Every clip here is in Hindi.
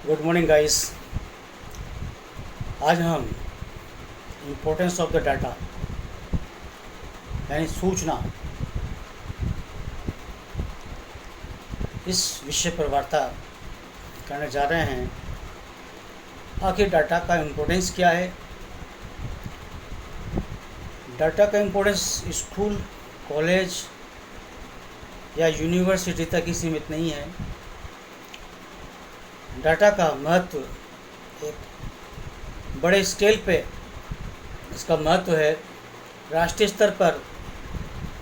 Good morning guys. आज हम इम्पोर्टेंस ऑफ द डाटा यानी सूचना इस विषय पर वार्ता करने जा रहे हैं। आखिर डाटा का इम्पोर्टेंस क्या है? डाटा का इम्पोर्टेंस स्कूल, कॉलेज या यूनिवर्सिटी तक ही सीमित नहीं है। डाटा का महत्व एक बड़े स्केल पे इसका महत्व है। राष्ट्रीय स्तर पर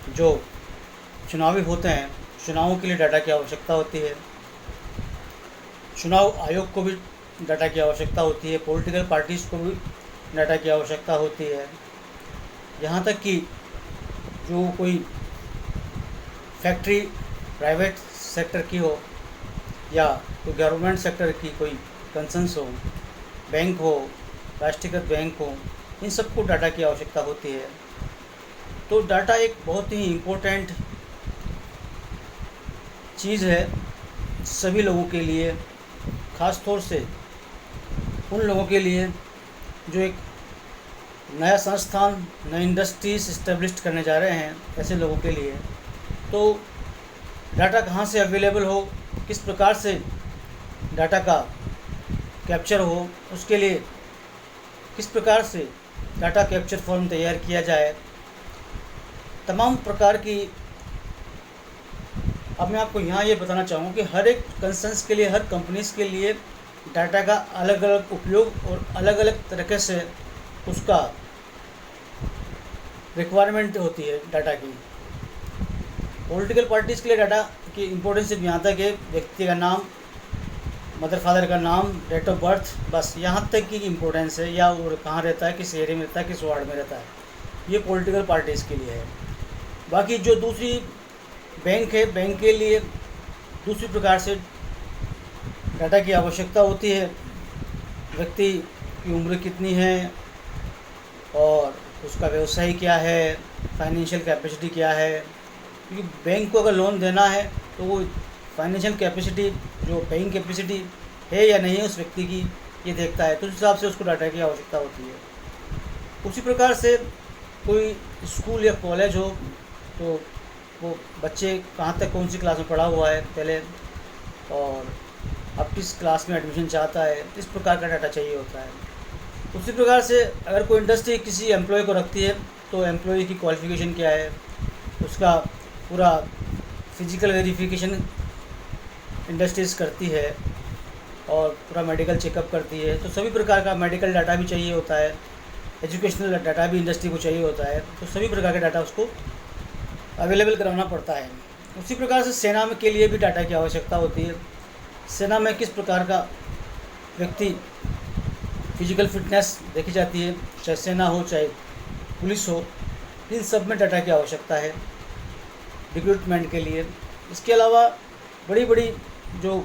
जो चुनावी होते हैं, चुनावों के लिए डाटा की आवश्यकता होती है। चुनाव आयोग को भी डाटा की आवश्यकता होती है, पॉलिटिकल पार्टीज़ को भी डाटा की आवश्यकता होती है। यहाँ तक कि जो कोई फैक्ट्री प्राइवेट सेक्टर की हो या कोई गवर्नमेंट सेक्टर की कोई कंसर्न्स हो, बैंक हो, राष्ट्रीयकृत बैंक हो, इन सबको डाटा की आवश्यकता होती है। तो डाटा एक बहुत ही इम्पोर्टेंट चीज़ है सभी लोगों के लिए, ख़ास तौर से उन लोगों के लिए जो एक नया संस्थान, नई इंडस्ट्रीज़ इस्टेब्लिश करने जा रहे हैं, ऐसे लोगों के लिए। तो डाटा कहाँ से अवेलेबल हो, किस प्रकार से डाटा का कैप्चर हो, उसके लिए किस प्रकार से डाटा कैप्चर फॉर्म तैयार किया जाए, तमाम प्रकार की। अब मैं आपको यहाँ ये बताना चाहूँगा कि हर एक कंसर्न्स के लिए, हर कंपनीज़ के लिए डाटा का अलग अलग उपयोग और अलग अलग तरीके से उसका रिक्वायरमेंट होती है डाटा की। पॉलिटिकल पार्टीज़ के लिए डाटा की इम्पोर्टेंस सिर्फ यहाँ तक है, व्यक्ति का नाम, मदर फादर का नाम, डेट ऑफ बर्थ, बस यहाँ तक की इम्पोर्टेंस है। या वो कहाँ रहता है, किस एरिया में रहता है, किस वार्ड में रहता है, ये पॉलिटिकल पार्टीज़ के लिए है। बाकी जो दूसरी बैंक है, बैंक के लिए दूसरी प्रकार से डाटा की आवश्यकता होती है। व्यक्ति की उम्र कितनी है और उसका व्यवसाय क्या है, फाइनेंशियल कैपेसिटी क्या है, क्योंकि बैंक को अगर लोन देना है तो वो फाइनेंशियल कैपेसिटी, जो पेइंग कैपेसिटी है या नहीं है उस व्यक्ति की, ये देखता है। तो उस हिसाब से उसको डाटा की आवश्यकता होती है। उसी प्रकार से कोई स्कूल या कॉलेज हो तो वो बच्चे कहाँ तक, कौन सी क्लास में पढ़ा हुआ है पहले, और अब किस क्लास में एडमिशन चाहता है, इस प्रकार का डाटा चाहिए होता है। उसी प्रकार से अगर कोई इंडस्ट्री किसी एम्प्लॉय को रखती है तो एम्प्लॉय की क्वालिफ़िकेशन क्या है, उसका पूरा फिजिकल वेरिफिकेशन इंडस्ट्रीज़ करती है और पूरा मेडिकल चेकअप करती है। तो सभी प्रकार का मेडिकल डाटा भी चाहिए होता है, एजुकेशनल डाटा भी इंडस्ट्री को चाहिए होता है। तो सभी प्रकार के डाटा उसको अवेलेबल कराना पड़ता है। उसी प्रकार से सेना में के लिए भी डाटा की आवश्यकता होती है। सेना में किस प्रकार का व्यक्ति, फिजिकल फिटनेस देखी जाती है, चाहे सेना हो चाहे पुलिस हो, इन सब में डाटा की आवश्यकता है रिक्रूटमेंट के लिए। इसके अलावा बड़ी बड़ी जो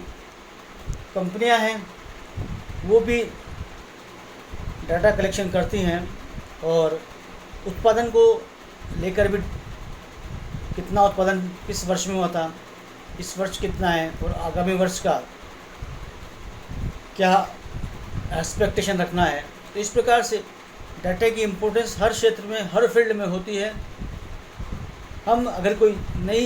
कंपनियां हैं वो भी डाटा कलेक्शन करती हैं और उत्पादन को लेकर भी, कितना उत्पादन किस वर्ष में हुआ था, इस वर्ष कितना है और आगामी वर्ष का क्या एक्सपेक्टेशन रखना है। तो इस प्रकार से डाटा की इम्पोर्टेंस हर क्षेत्र में, हर फील्ड में होती है। हम अगर कोई नई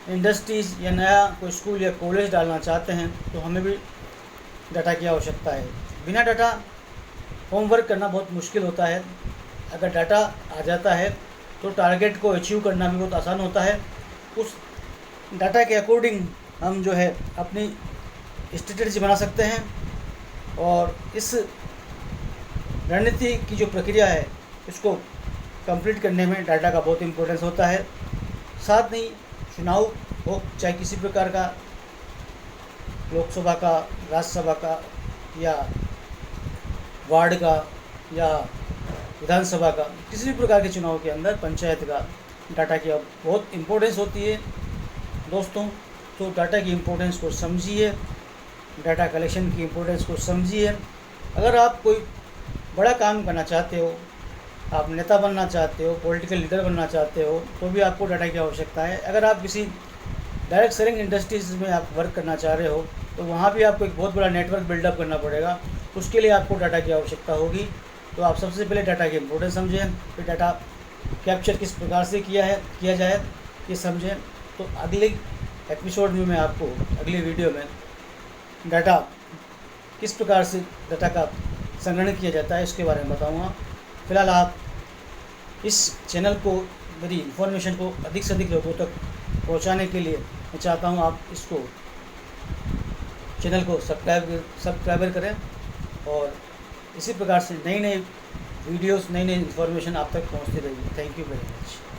इंडस्ट्रीज़ या नया कोई स्कूल या कॉलेज डालना चाहते हैं तो हमें भी डाटा की आवश्यकता है। बिना डाटा होमवर्क करना बहुत मुश्किल होता है। अगर डाटा आ जाता है तो टारगेट को अचीव करना भी बहुत आसान होता है। उस डाटा के अकॉर्डिंग हम जो है अपनी स्ट्रेटजी बना सकते हैं और इस रणनीति की जो प्रक्रिया है इसको कंप्लीट करने में डाटा का बहुत इम्पोर्टेंस होता है। साथ ही चुनाव हो, चाहे किसी प्रकार का, लोकसभा का, राज्यसभा का या वार्ड का या विधानसभा का, किसी भी प्रकार के चुनाव के अंदर, पंचायत का, डाटा की बहुत इम्पोर्टेंस होती है दोस्तों। तो डाटा की इम्पोर्टेंस को समझिए, डाटा कलेक्शन की इम्पोर्टेंस को समझिए। अगर आप कोई बड़ा काम करना चाहते हो, आप नेता बनना चाहते हो, पॉलिटिकल लीडर बनना चाहते हो, तो भी आपको डाटा की आवश्यकता है। अगर आप किसी डायरेक्ट सेलिंग इंडस्ट्रीज़ में आप वर्क करना चाह रहे हो तो वहाँ भी आपको एक बहुत बड़ा नेटवर्क बिल्डअप करना पड़ेगा। उसके लिए आपको डाटा की आवश्यकता होगी। तो आप सबसे पहले डाटा की इम्पोर्टेंस समझें, फिर डाटा कैप्चर किस प्रकार से किया जाए ये समझें। तो अगले एपिसोड में मैं आपको अगले वीडियो में डाटा किस प्रकार से डाटा का संग्रहण किया जाता है इसके बारे में बताऊंगा। फिलहाल आप इस चैनल को, मेरी इन्फॉर्मेशन को अधिक से अधिक लोगों तक पहुंचाने के लिए मैं चाहता हूं आप इसको चैनल को सब्सक्राइबर करें और इसी प्रकार से नई नई वीडियोस, नई नई इन्फॉर्मेशन आप तक पहुंचती रहेगी। Thank you very much.